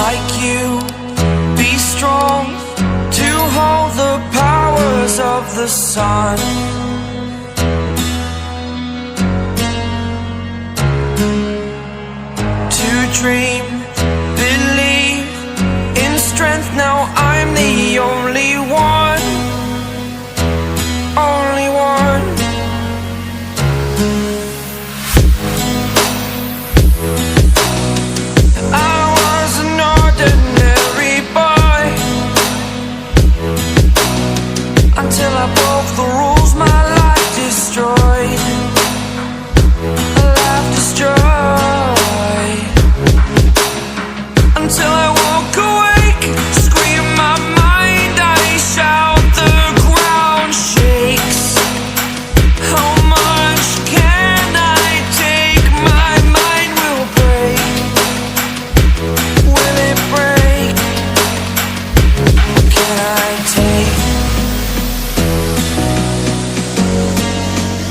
like you, be strong to hold the powers of the sun. To dream, believe in strength. Now I'm the only one, only one. I was an ordinary boy until I broke the rules. My life destroyed, a life destroyed. Until I woke awake, scream my mind, I shout, the ground shakes. How much can I take? My mind will break. Will it break? What can I take?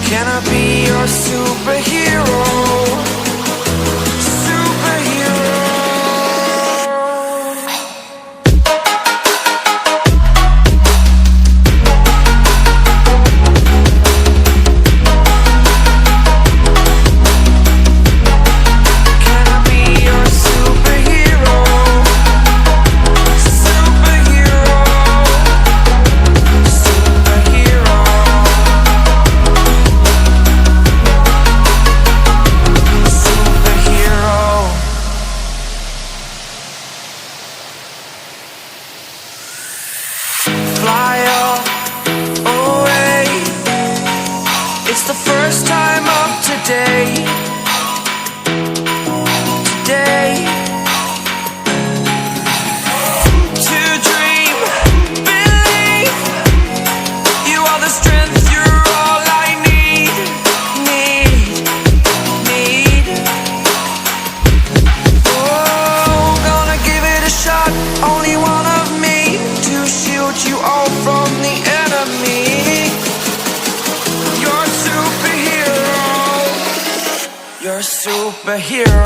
Can I be your superhero? Fly away. It's the first time of today. Today. To dream, believe. You are the strength, you're all I need. Oh, gonna give it a shot. Only one of me to shield you all from the enemy. You're a superhero. You're a superhero.